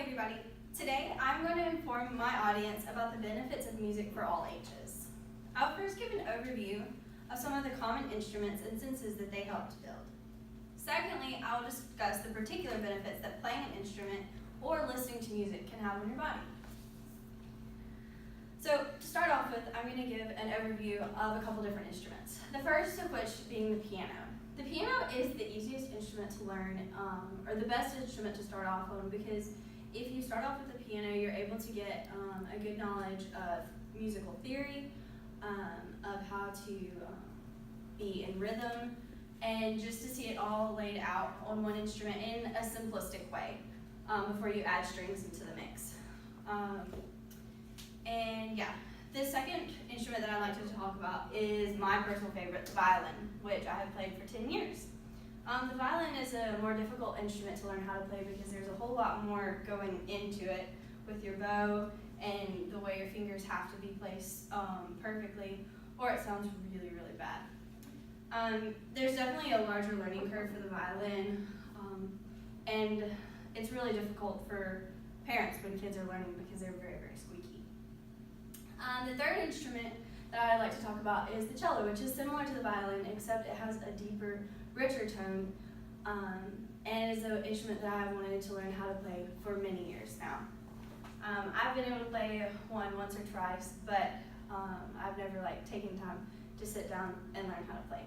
everybody. Today I'm going to inform my audience about the benefits of music for all ages. I'll first give an overview of some of the common instruments and senses that they help to build. Secondly, I will discuss the particular benefits that playing an instrument or listening to music can have on your body. So to start off with, I'm going to give an overview of a couple different instruments. The first of which being the piano. The piano is the easiest instrument to learn, or the best instrument to start off on, because if you start off with the piano, you're able to get a good knowledge of musical theory, of how to be in rhythm, and just to see it all laid out on one instrument in a simplistic way before you add strings into the mix. The second instrument that I'd like to talk about is my personal favorite, the violin, which I have played for 10 years. The violin is a more difficult instrument to learn how to play because there's a whole lot more going into it with your bow and the way your fingers have to be placed perfectly, or it sounds really, really bad. There's definitely a larger learning curve for the violin, and it's really difficult for parents when kids are learning because they're very, very squeaky. The third instrument that I'd like to talk about is the cello, which is similar to the violin, except it has a deeper, richer tone, and is an instrument that I've wanted to learn how to play for many years now. I've been able to play one once or twice, but I've never taken time to sit down and learn how to play.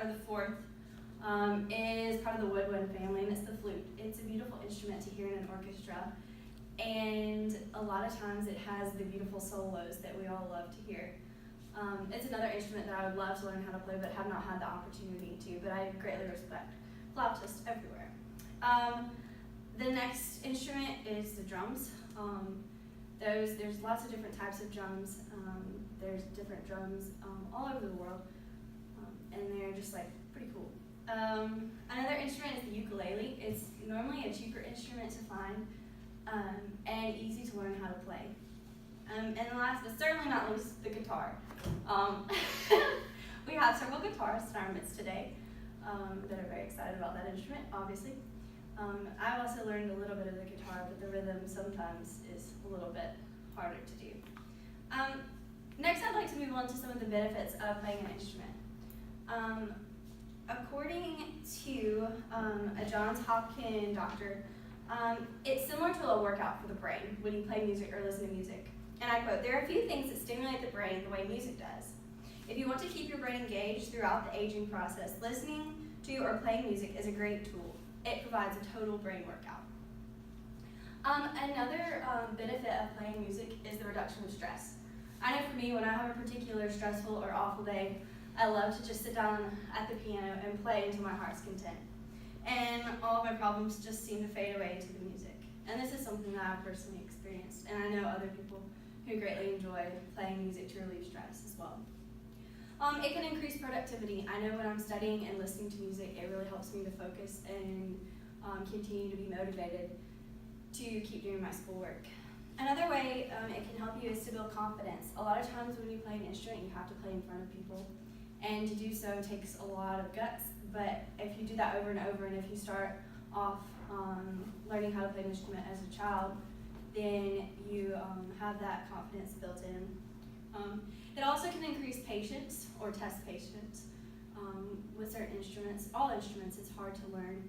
The fourth, is part of the woodwind family, and it's the flute. It's a beautiful instrument to hear in an orchestra, and a lot of times it has the beautiful solos that we all love to hear. It's another instrument that I would love to learn how to play, but have not had the opportunity to, but I greatly respect flautists everywhere. The next instrument is the drums. There's lots of different types of drums. There's different drums all over the world, and they're just pretty cool. Another instrument is the ukulele. It's normally a cheaper instrument to find, and easy to learn how to play. And the last, but certainly not least, the guitar. We have several guitarists in our midst today that are very excited about that instrument, obviously. I've also learned a little bit of the guitar, but the rhythm sometimes is a little bit harder to do. Next, I'd like to move on to some of the benefits of playing an instrument. According to a Johns Hopkins doctor, it's similar to a workout for the brain when you play music or listen to music. And I quote, "There are a few things that stimulate the brain the way music does. If you want to keep your brain engaged throughout the aging process, listening to or playing music is a great tool. It provides a total brain workout." Another benefit of playing music is the reduction of stress. I know for me, when I have a particular stressful or awful day, I love to just sit down at the piano and play until my heart's content. And all of my problems just seem to fade away to the music. And this is something that I've personally experienced, and I know other people who greatly enjoy playing music to relieve stress as well. It can increase productivity. I know when I'm studying and listening to music, it really helps me to focus and continue to be motivated to keep doing my schoolwork. Another way it can help you is to build confidence. A lot of times when you play an instrument, you have to play in front of people, and to do so takes a lot of guts. But if you do that over and over, and if you start off learning how to play an instrument as a child, then you have that confidence built in. It also can increase patience or test patience with certain instruments. All instruments, it's hard to learn,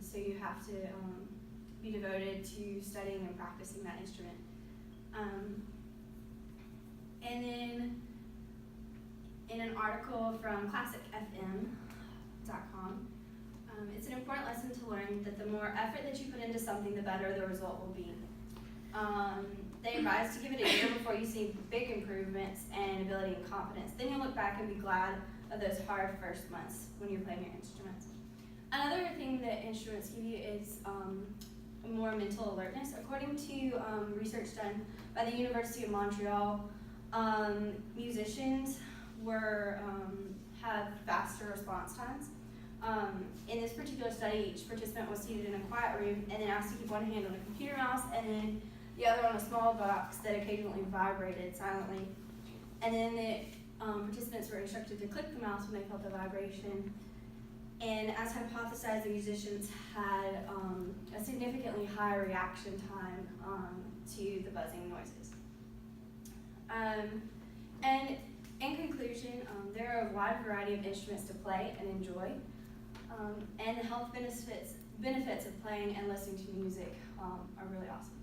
so you have to be devoted to studying and practicing that instrument. And then in an article from ClassicFM.com, it's an important lesson to learn that the more effort that you put into something, the better the result will be. They advise to give it a year before you see big improvements in ability and confidence. Then you'll look back and be glad of those hard first months when you're playing your instruments. Another thing that instruments give you is more mental alertness. According to research done by the University of Montreal, musicians have faster response times. In this particular study, each participant was seated in a quiet room and then asked to keep one hand on a computer mouse and then the other on a small box that occasionally vibrated silently. And then the participants were instructed to click the mouse when they felt the vibration. And as hypothesized, the musicians had a significantly higher reaction time to the buzzing noises. And in conclusion, there are a wide variety of instruments to play and enjoy, and the health benefits of playing and listening to music are really awesome.